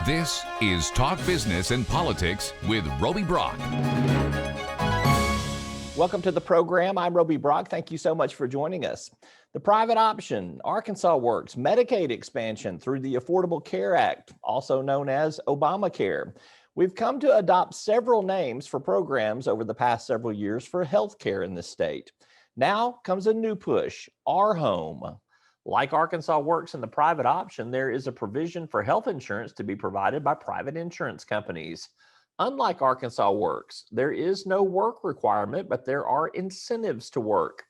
This is Talk Business and Politics with Roby Brock. Welcome to the program. I'm Roby Brock. Thank you so much for joining us. The private option, Arkansas Works, Medicaid expansion through the Affordable Care Act, also known as Obamacare. We've come to adopt several names for programs over the past several years for health care in the state. Now comes a new push, RHome. Like Arkansas Works and the private option, there is a provision for health insurance to be provided by private insurance companies. Unlike Arkansas Works, there is no work requirement, but there are incentives to work.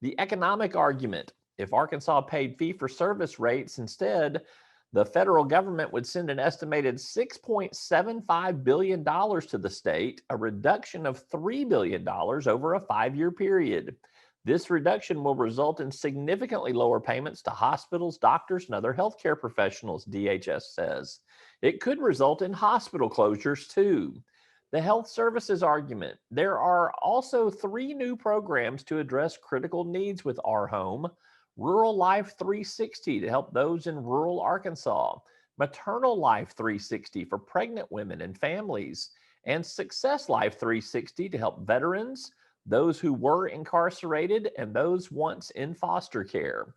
The economic argument, if Arkansas paid fee-for-service rates instead, the federal government would send an estimated $6.75 billion to the state, a reduction of $3 billion over a 5-year period. This reduction will result in significantly lower payments to hospitals, doctors, and other healthcare professionals, DHS says. It could result in hospital closures too. The health services argument. There are also 3 new programs to address critical needs with RHome. Rural Life 360 to help those in rural Arkansas. Maternal Life 360 for pregnant women and families. And Success Life 360 to help veterans, those who were incarcerated, and those once in foster care.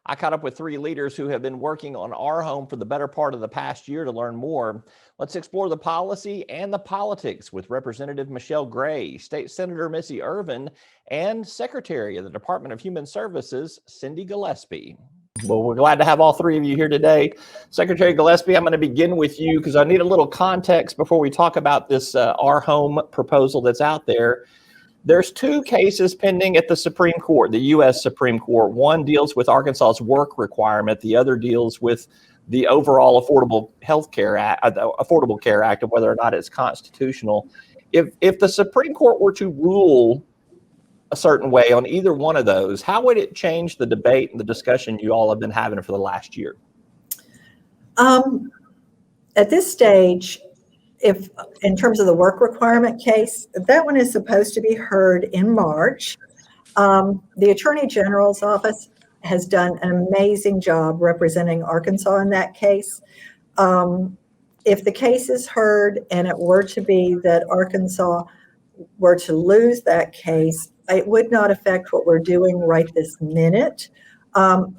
I caught up with 3 leaders who have been working on RHome for the better part of the past year to learn more. Let's explore the policy and the politics with Representative Michelle Gray, State Senator Missy Irvin, and Secretary of the Department of Human Services, Cindy Gillespie. Well, we're glad to have all 3 of you here today. Secretary Gillespie, I'm going to begin with you because I need a little context before we talk about this RHome proposal that's out there. There's 2 cases pending at the Supreme Court, the U.S. Supreme Court. One deals with Arkansas's work requirement. The other deals with the overall Affordable Care Act and whether or not it's constitutional. If the Supreme Court were to rule a certain way on either one of those, how would it change the debate and the discussion you all have been having for the last year? At this stage, if in terms of the work requirement case, that one is supposed to be heard in March. The Attorney General's office has done an amazing job representing Arkansas in that case. If the case is heard and it were to be that Arkansas were to lose that case, it would not affect what we're doing right this minute.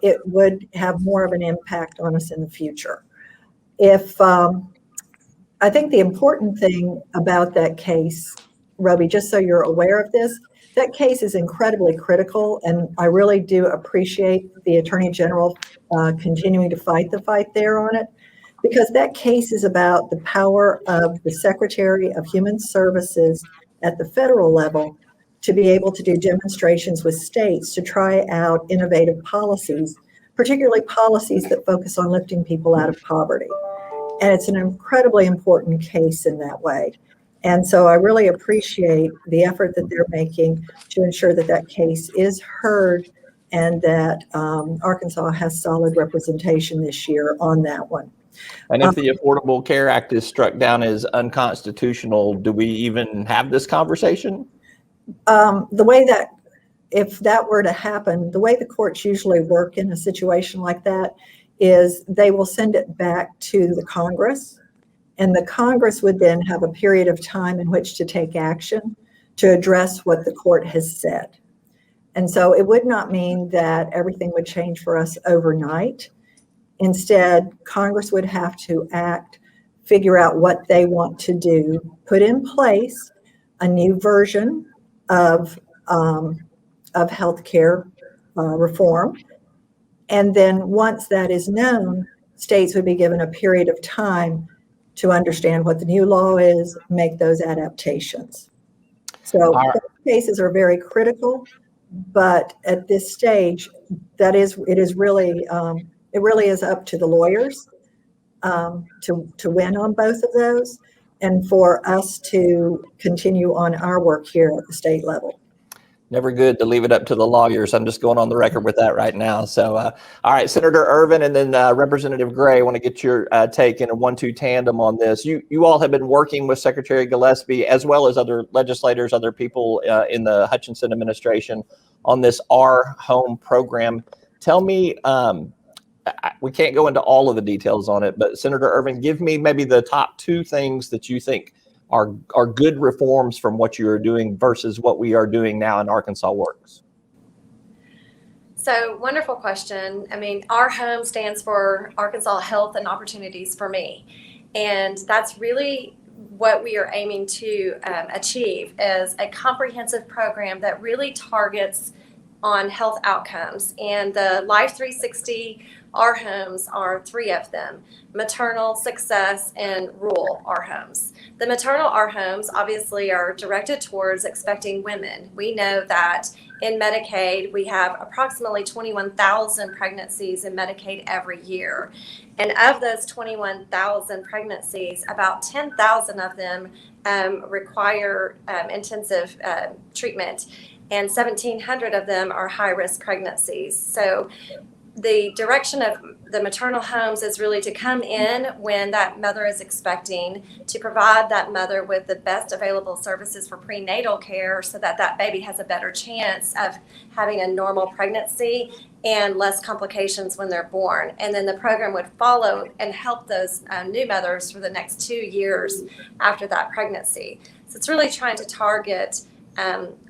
It would have more of an impact on us in the future. I think the important thing about that case, Roby, just so you're aware of this, that case is incredibly critical, and I really do appreciate the Attorney General continuing to fight the fight there on it, because that case is about the power of the Secretary of Human Services at the federal level to be able to do demonstrations with states to try out innovative policies, particularly policies that focus on lifting people out of poverty. And it's an incredibly important case in that way. And so I really appreciate the effort that they're making to ensure that that case is heard and that Arkansas has solid representation this year on that one. And if the Affordable Care Act is struck down as unconstitutional, do we even have this conversation? If that were to happen, the way the courts usually work in a situation like that is they will send it back to the Congress, and the Congress would then have a period of time in which to take action to address what the court has said. And so it would not mean that everything would change for us overnight. Instead, Congress would have to act, figure out what they want to do, put in place a new version of healthcare reform. And then once that is known, states would be given a period of time to understand what the new law is, make those adaptations. So those cases are very critical, but at this stage, it really is up to the lawyers to win on both of those, and for us to continue on our work here at the state level. Never good to leave it up to the lawyers. I'm just going on the record with that right now. So, all right, Senator Irvin and then Representative Gray, I want to get your take in a 1-2 tandem on this. You all have been working with Secretary Gillespie as well as other legislators, other people in the Hutchinson administration on this RHome program. Tell me, we can't go into all of the details on it, but Senator Irvin, give me maybe the top 2 things that you think are good reforms from what you are doing versus what we are doing now in Arkansas Works. So, wonderful question. I mean, RHome stands for Arkansas Health and Opportunities for Me. And that's really what we are aiming to achieve, is a comprehensive program that really targets on health outcomes. And the Life 360 RHomes are 3 of them: maternal, success, and rural RHomes. The maternal RHomes obviously are directed towards expecting women. We know that in Medicaid, we have approximately 21,000 pregnancies in Medicaid every year. And of those 21,000 pregnancies, about 10,000 of them require intensive treatment, and 1,700 of them are high-risk pregnancies. So the direction of the maternal homes is really to come in when that mother is expecting, to provide that mother with the best available services for prenatal care so that that baby has a better chance of having a normal pregnancy and less complications when they're born. And then the program would follow and help those new mothers for the next 2 years after that pregnancy. So it's really trying to target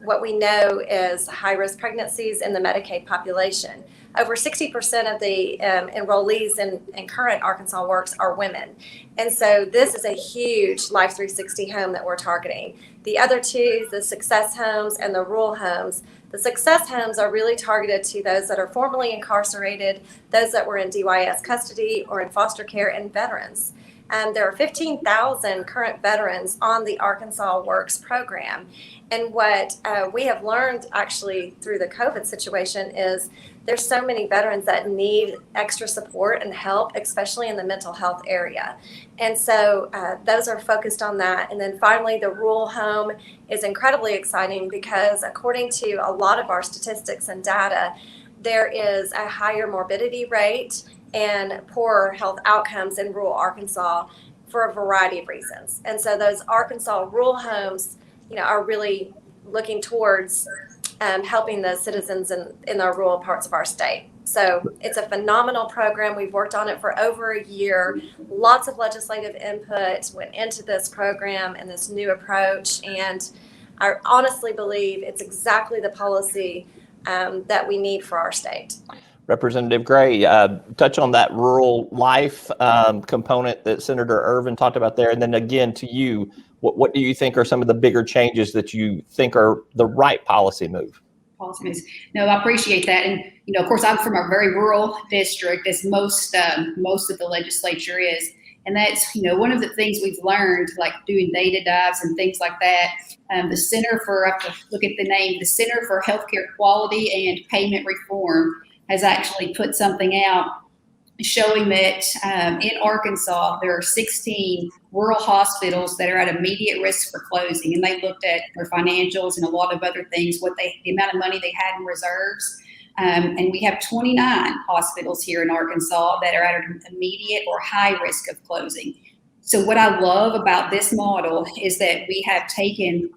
what we know is high-risk pregnancies in the Medicaid population. Over 60% of the enrollees in current Arkansas Works are women. And so this is a huge Life 360 home that we're targeting. The other 2, the success homes and the rural homes. The success homes are really targeted to those that are formerly incarcerated, those that were in DYS custody or in foster care, and veterans. There are 15,000 current veterans on the Arkansas Works program. And what we have learned actually through the COVID situation is there's so many veterans that need extra support and help, especially in the mental health area. And so those are focused on that. And then finally, the rural home is incredibly exciting because according to a lot of our statistics and data, there is a higher morbidity rate and poorer health outcomes in rural Arkansas for a variety of reasons. And so those Arkansas rural homes, are really looking towards helping the citizens in the rural parts of our state. So it's a phenomenal program. We've worked on it for over a year. Lots of legislative input went into this program and this new approach. And I honestly believe it's exactly the policy that we need for our state. Representative Gray, touch on that rural life component that Senator Irvin talked about there. And then again, to you, what do you think are some of the bigger changes that you think are the right policy move? No, I appreciate that. And, of course, I'm from a very rural district, as most of the legislature is. And that's, one of the things we've learned, like doing data dives and things like that. The Center for, I have to look at the name, the Center for Healthcare Quality and Payment Reform has actually put something out showing that in Arkansas, there are 16 rural hospitals that are at immediate risk for closing. And they looked at their financials and a lot of other things, the amount of money they had in reserves. And we have 29 hospitals here in Arkansas that are at an immediate or high risk of closing. So what I love about this model is that we have taken,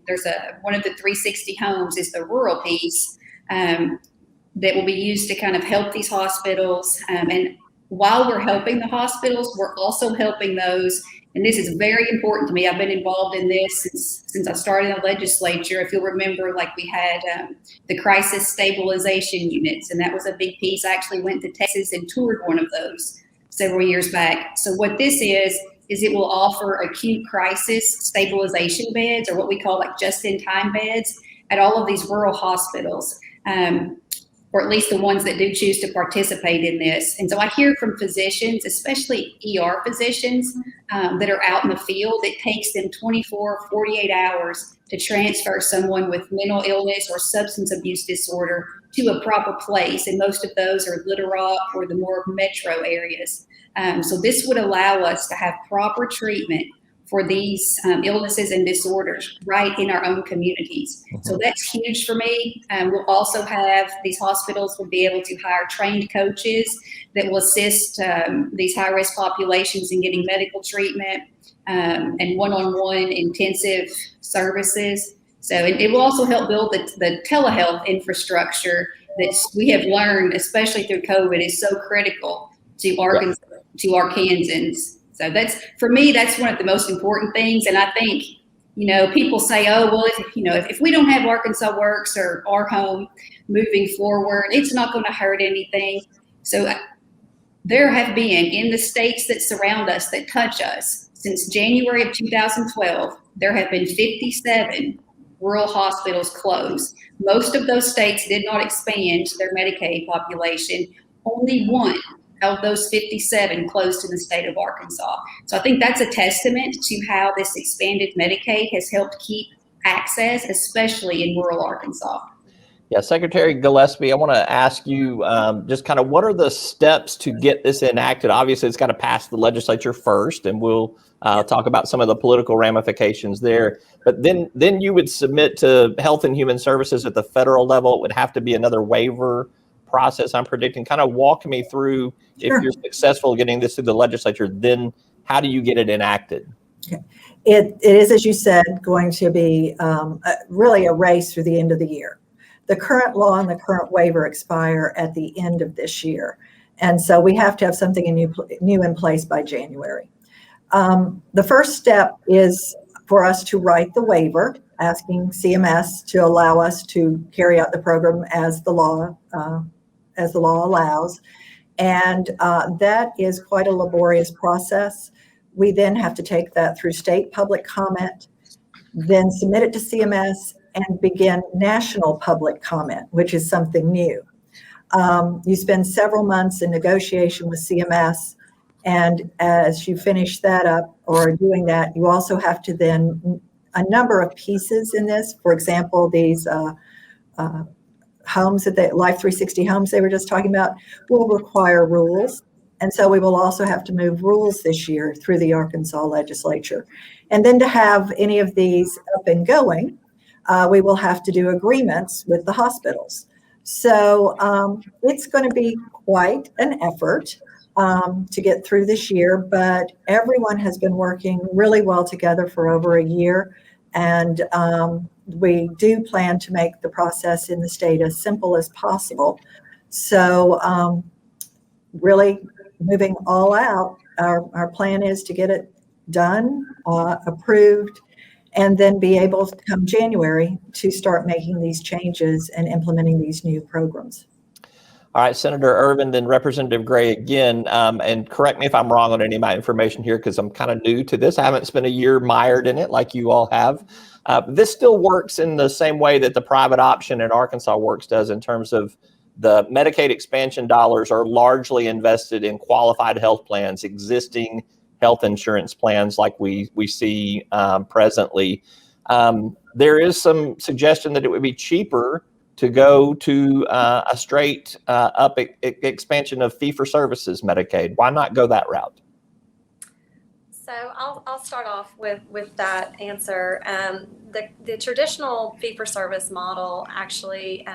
one of the 360 homes is the rural piece that will be used to kind of help these hospitals. And while we're helping the hospitals, we're also helping those, and this is very important to me. I've been involved in this since I started in the legislature. If you'll remember, like we had the crisis stabilization units, and that was a big piece. I actually went to Texas and toured one of those several years back. So what this is it will offer acute crisis stabilization beds, or what we call like just-in-time beds, at all of these rural hospitals. Or at least the ones that do choose to participate in this. And so I hear from physicians, especially ER physicians that are out in the field, it takes them 24, 48 hours to transfer someone with mental illness or substance abuse disorder to a proper place. And most of those are Little Rock or the more metro areas. So this would allow us to have proper treatment for these illnesses and disorders right in our own communities. Mm-hmm. So that's huge for me. We'll also have, these hospitals will be able to hire trained coaches that will assist these high-risk populations in getting medical treatment and one-on-one intensive services. So it will also help build the telehealth infrastructure that we have learned, especially through COVID, is so critical to Arkansas, to Arkansans. So that's, for me, that's one of the most important things. And I think, people say, oh, well, if we don't have Arkansas Works or RHome moving forward, it's not going to hurt anything. So there have been, in the states that surround us, that touch us, since January of 2012, there have been 57 rural hospitals closed. Most of those states did not expand their Medicaid population. Only one of those 57 closed in the state of Arkansas. So I think that's a testament to how this expanded Medicaid has helped keep access, especially in rural Arkansas. Yeah, Secretary Gillespie, I want to ask you just kind of what are the steps to get this enacted? Obviously, it's got to pass the legislature first, and we'll talk about some of the political ramifications there. But then you would submit to Health and Human Services at the federal level. It would have to be another waiver process, I'm predicting. Kind of walk me through, if you're successful getting this through the legislature, then how do you get it enacted? Okay. It is, as you said, going to be really a race through the end of the year. The current law and the current waiver expire at the end of this year. And so we have to have something new in place by January. The first step is for us to write the waiver, asking CMS to allow us to carry out the program as the law allows. And that is quite a laborious process. We then have to take that through state public comment, then submit it to CMS, and begin national public comment, which is something new. You spend several months in negotiation with CMS, and as you finish that up or doing that, you also have to then, a number of pieces in this, for example, these homes that Life 360 homes they were just talking about will require rules. And so we will also have to move rules this year through the Arkansas legislature. And then to have any of these up and going, we will have to do agreements with the hospitals. So it's going to be quite an effort to get through this year, but everyone has been working really well together for over a year. And we do plan to make the process in the state as simple as possible. So really moving all out, our plan is to get it done, approved, and then be able to come January to start making these changes and implementing these new programs. All right, Senator Irvin, then Representative Gray again, and correct me if I'm wrong on any of my information here because I'm kind of new to this. I haven't spent a year mired in it like you all have. This still works in the same way that the private option in Arkansas Works does, in terms of the Medicaid expansion dollars are largely invested in qualified health plans, existing health insurance plans like we see presently. There is some suggestion that it would be cheaper to go to a straight up expansion of fee-for-services Medicaid. Why not go that route? So I'll start off with that answer. The traditional fee-for-service model actually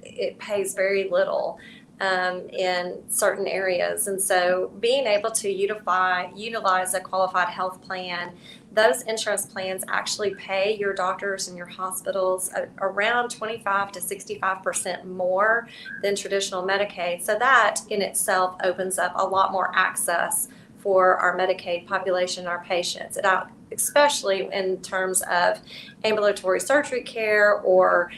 it pays very little in certain areas, and so being able to utilize a qualified health plan, those insurance plans actually pay your doctors and your hospitals around 25 to 65% more than traditional Medicaid. So that in itself opens up a lot more access for our Medicaid population, our patients, and especially in terms of ambulatory surgery care or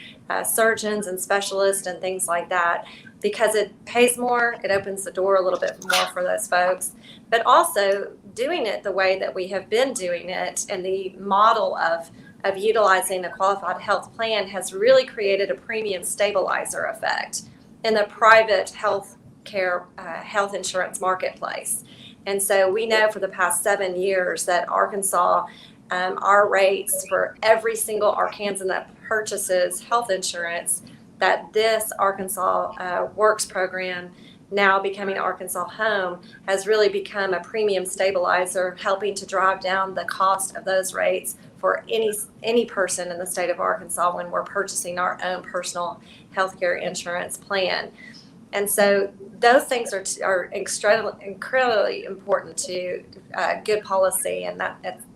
surgeons and specialists and things like that. Because it pays more, it opens the door a little bit more for those folks. But also doing it the way that we have been doing it, and the model of utilizing a qualified health plan has really created a premium stabilizer effect in the private health care, health insurance marketplace. And so we know for the past 7 years that Arkansas, our rates for every single Arkansan that purchases health insurance, that this Arkansas Works program, now becoming Arkansas Home, has really become a premium stabilizer, helping to drive down the cost of those rates for any person in the state of Arkansas when we're purchasing our own personal healthcare insurance plan. And so those things are incredibly important to good policy, and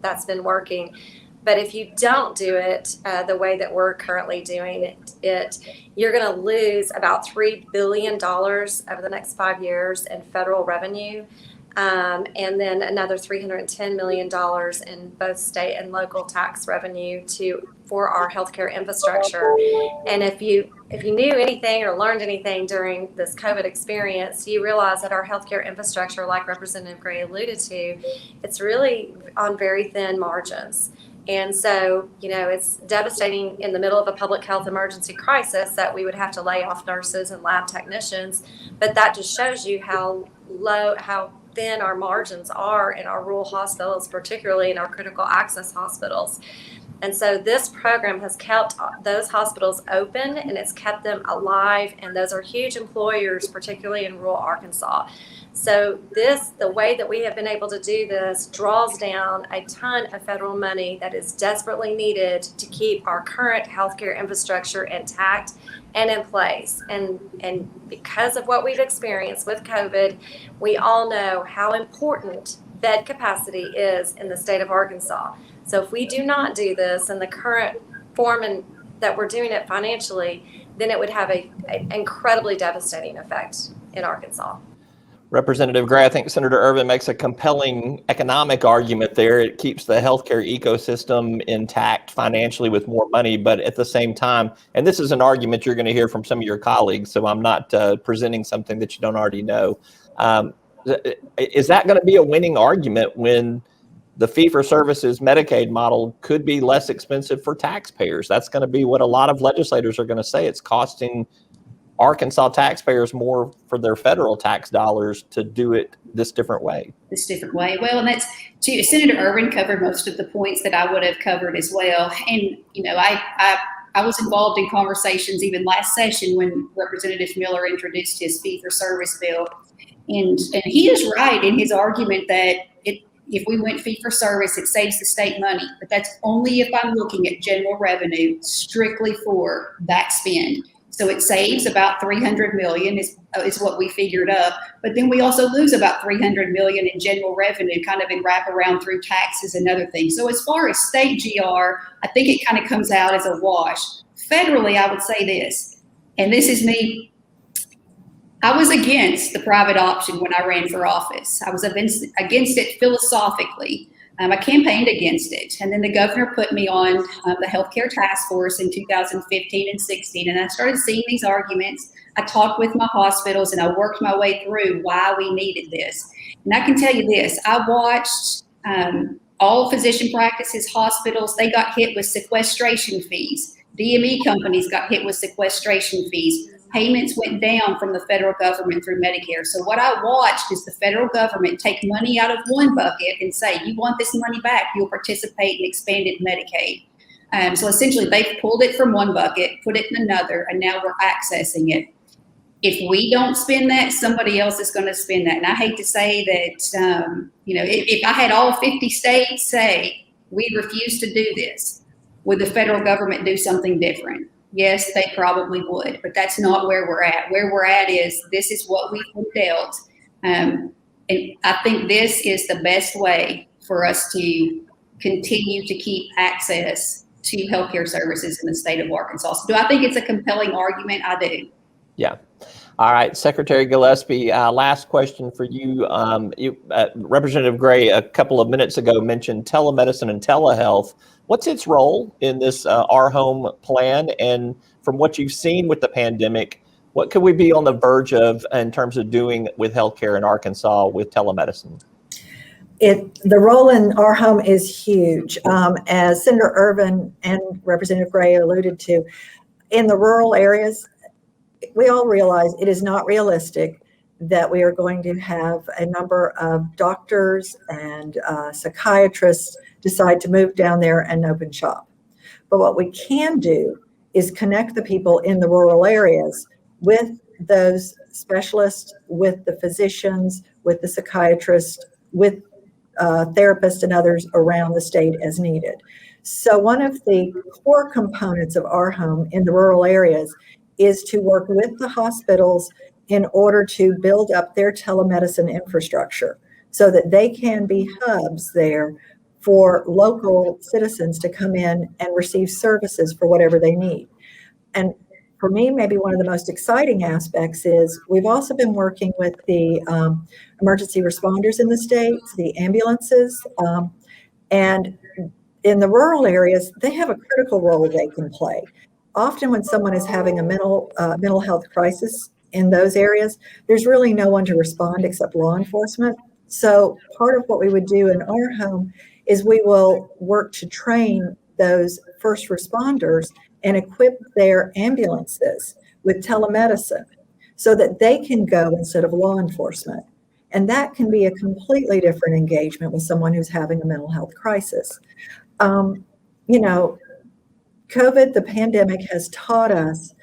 that's been working. But if you don't do it the way that we're currently doing it, you're going to lose about $3 billion over the next 5 years in federal revenue, and then another $310 million in both state and local tax revenue for our healthcare infrastructure. And if you knew anything or learned anything during this COVID experience, you realize that our healthcare infrastructure, like Representative Gray alluded to, it's really on very thin margins. And so, it's devastating in the middle of a public health emergency crisis that we would have to lay off nurses and lab technicians. But that just shows you how thin our margins are in our rural hospitals, particularly in our critical access hospitals. And so this program has kept those hospitals open, and it's kept them alive. And those are huge employers, particularly in rural Arkansas. So the way that we have been able to do this draws down a ton of federal money that is desperately needed to keep our current healthcare infrastructure intact and in place. And because of what we've experienced with COVID, we all know how important bed capacity is in the state of Arkansas. So if we do not do this in the current form and that we're doing it financially, then it would have an incredibly devastating effect in Arkansas. Representative Gray, I think Senator Irvin makes a compelling economic argument there. It keeps the healthcare ecosystem intact financially with more money, but at the same time, and this is an argument you're going to hear from some of your colleagues, so I'm not presenting something that you don't already know. Is that going to be a winning argument when the fee-for-services Medicaid model could be less expensive for taxpayers? That's going to be what a lot of legislators are going to say. It's costing Arkansas taxpayers more for their federal tax dollars to do it this different way. Well, and that's too, Senator Irvin covered most of the points that I would have covered as well. And, I was involved in conversations even last session when Representative Miller introduced his fee-for-service bill. And he is right in his argument that if we went fee-for-service, it saves the state money. But that's only if I'm looking at general revenue strictly for that spend. So it saves about $300 million is what we figured up. But then we also lose about $300 million in general revenue, kind of in wraparound through taxes and other things. So as far as state GR, I think it kind of comes out as a wash. Federally, I would say this, and this is me. I was against the private option when I ran for office. I was against it philosophically. I campaigned against it. And then the governor put me on the healthcare task force in 2015 and 16. And I started seeing these arguments. I talked with my hospitals and I worked my way through why we needed this. And I can tell you this, I watched all physician practices, hospitals, they got hit with sequestration fees. DME companies got hit with sequestration fees. Payments went down from the federal government through Medicare. So what I watched is the federal government take money out of one bucket and say, you want this money back, you'll participate in expanded Medicaid. So essentially they've pulled it from one bucket, put it in another, and now we're accessing it. If we don't spend that, somebody else is going to spend that. And I hate to say that, if I had all 50 states say, we refuse to do this, would the federal government do something different? Yes, they probably would, but that's not where we're at. Where we're at is this is what we've been dealt. And I think this is the best way for us to continue to keep access to healthcare services in the state of Arkansas. So do I think it's a compelling argument? I do. Yeah. All right, Secretary Gillespie, last question for you. Representative Gray, a couple of minutes ago, mentioned telemedicine and telehealth. What's its role in this RHome plan? And from what you've seen with the pandemic, what could we be on the verge of in terms of doing with healthcare in Arkansas with telemedicine? The role in RHome is huge. As Senator Irvin and Representative Gray alluded to, in the rural areas, we all realize it is not realistic that we are going to have a number of doctors and psychiatrists decide to move down there and open shop. But what we can do is connect the people in the rural areas with those specialists, with the physicians, with the psychiatrists, with therapists and others around the state as needed. So one of the core components of RHome in the rural areas is to work with the hospitals in order to build up their telemedicine infrastructure so that they can be hubs there for local citizens to come in and receive services for whatever they need. And for me, maybe one of the most exciting aspects is we've also been working with the emergency responders in the states, the ambulances, and in the rural areas, they have a critical role they can play. Often when someone is having a mental health crisis in those areas, there's really no one to respond except law enforcement. So part of what we would do in our home is we will work to train those first responders and equip their ambulances with telemedicine so that they can go instead of law enforcement. And that can be a completely different engagement with someone who's having a mental health crisis. COVID, the pandemic, has taught us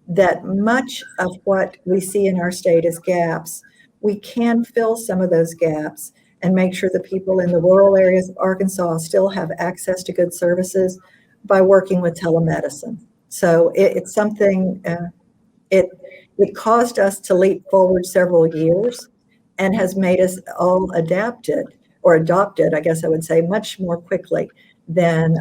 that much of what we see in our state as gaps, we can fill some of those gaps and make sure that people in the rural areas of Arkansas still have access to good services by working with telemedicine. So it's something, it caused us to leap forward several years and has made us all adopted, I guess I would say, much more quickly than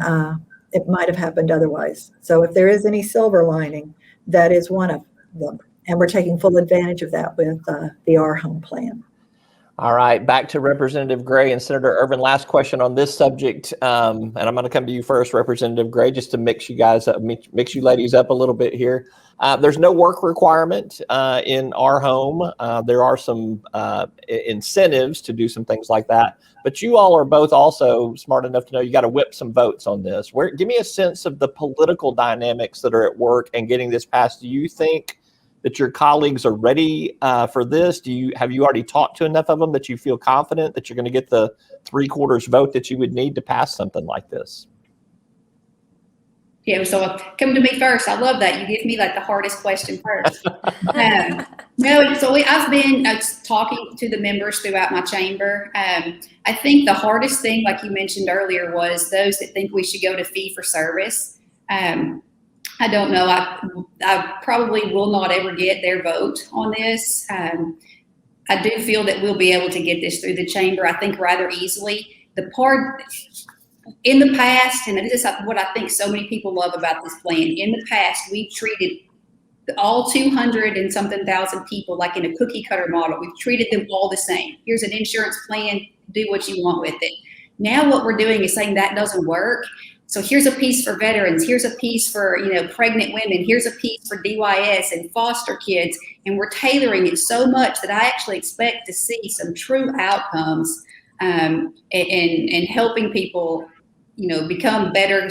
it might have happened otherwise. So if there is any silver lining, that is one of them. And we're taking full advantage of that with the R-Home plan. All right, back to Representative Gray and Senator Irvin. Last question on this subject, and I'm going to come to you first, Representative Gray, just to mix you ladies up a little bit here. There's no work requirement in R-Home. There are some incentives to do some things like that, but you all are both also smart enough to know you got to whip some votes on this. Give me a sense of the political dynamics that are at work and getting this passed. Do you think that your colleagues are ready for this? Have you already talked to enough of them that you feel confident that you're going to get the 3/4 vote that you would need to pass something like this? Yeah, so come to me first. I love that. You give me like the hardest question first. No, so I've been talking to the members throughout my chamber. I think the hardest thing, like you mentioned earlier, was those that think we should go to fee for service. I don't know. I probably will not ever get their vote on this. I do feel that we'll be able to get this through the chamber, I think, rather easily. The part in the past, and this is what I think so many people love about this plan, in the past, we've treated all 200 and something thousand people like in a cookie cutter model. We've treated them all the same. Here's an insurance plan, do what you want with it. Now what we're doing is saying that doesn't work. So here's a piece for veterans, here's a piece for pregnant women, here's a piece for DYS and foster kids, and we're tailoring it so much that I actually expect to see some true outcomes and helping people, become better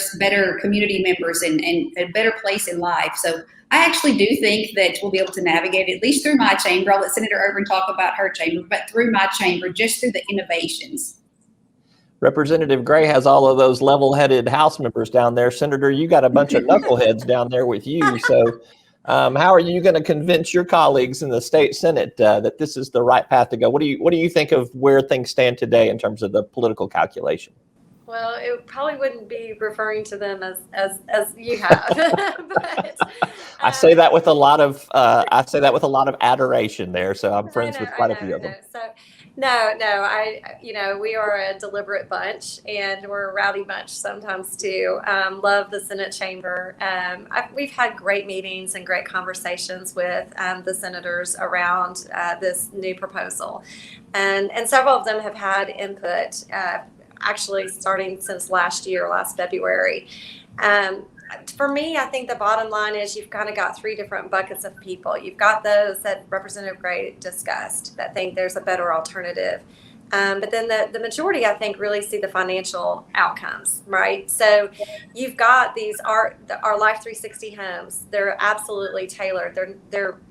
community members and a better place in life. So I actually do think that we'll be able to navigate it, at least through my chamber. I'll let Senator Irvin talk about her chamber, but through my chamber, just through the innovations. Representative Gray has all of those level-headed House members down there. Senator, you got a bunch of knuckleheads down there with you. So how are you going to convince your colleagues in the state Senate that this is the right path to go? What do you think of where things stand today in terms of the political calculation? Well, it probably wouldn't be referring to them as you have. But, I say that with a lot of adoration there. So I'm friends with quite a few of them. We are a deliberate bunch, and we're a rowdy bunch sometimes too. Love the Senate chamber. We've had great meetings and great conversations with the senators around this new proposal, and several of them have had input. Actually, starting since last February. For me, I think the bottom line is you've kind of got three different buckets of people. You've got those that Representative Gray discussed that think there's a better alternative. But then the majority, I think, really see the financial outcomes, right? So you've got these our Life 360 homes. They're absolutely tailored.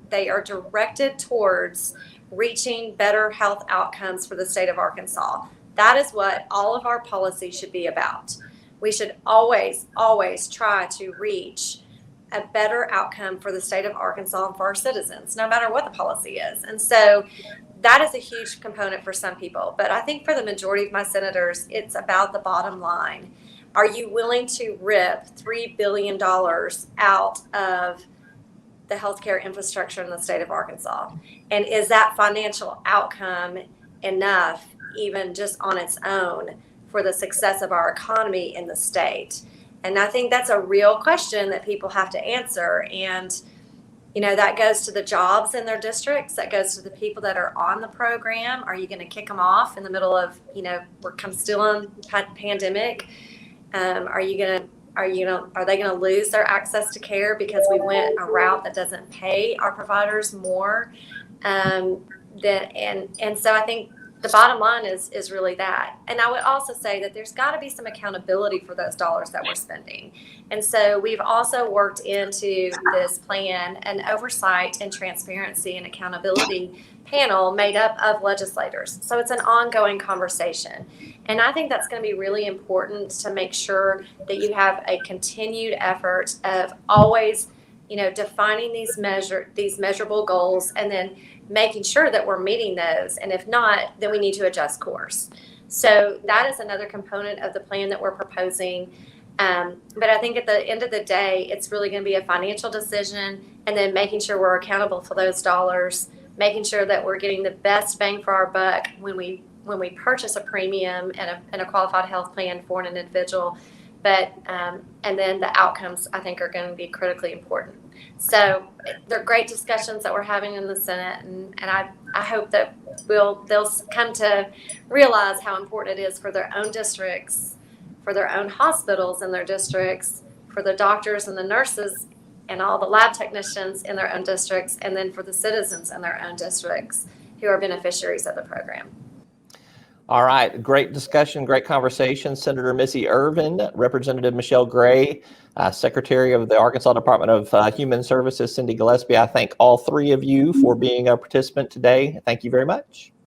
They are directed towards reaching better health outcomes for the state of Arkansas. That is what all of our policy should be about. We should always, always try to reach a better outcome for the state of Arkansas and for our citizens, no matter what the policy is. And so that is a huge component for some people. But I think for the majority of my senators, it's about the bottom line. Are you willing to rip $3 billion out of the healthcare infrastructure in the state of Arkansas? And is that financial outcome enough, even just on its own, for the success of our economy in the state? And I think that's a real question that people have to answer. And, that goes to the jobs in their districts. That goes to the people that are on the program. Are you going to kick them off in the middle of, we're still on pandemic? Are they going to lose their access to care because we went a route that doesn't pay our providers more? And so I think the bottom line is really that. And I would also say that there's got to be some accountability for those dollars that we're spending. And so we've also worked into this plan an oversight and transparency and accountability panel made up of legislators. So it's an ongoing conversation. And I think that's going to be really important to make sure that you have a continued effort of always, defining these measurable goals and then making sure that we're meeting those. And if not, then we need to adjust course. So that is another component of the plan that we're proposing. But I think at the end of the day, it's really going to be a financial decision, and then making sure we're accountable for those dollars, making sure that we're getting the best bang for our buck when we purchase a premium and a qualified health plan for an individual. But and then the outcomes, I think, are going to be critically important. So they're great discussions that we're having in the Senate, and I hope that they'll come to realize how important it is for their own districts, for their own hospitals in their districts, for the doctors and the nurses and all the lab technicians in their own districts, and then for the citizens in their own districts who are beneficiaries of the program. All right, great discussion, great conversation. Senator Missy Irvin, Representative Michelle Gray, Secretary of the Arkansas Department of Human Services, Cindy Gillespie. I thank all three of you for being a participant today. Thank you very much.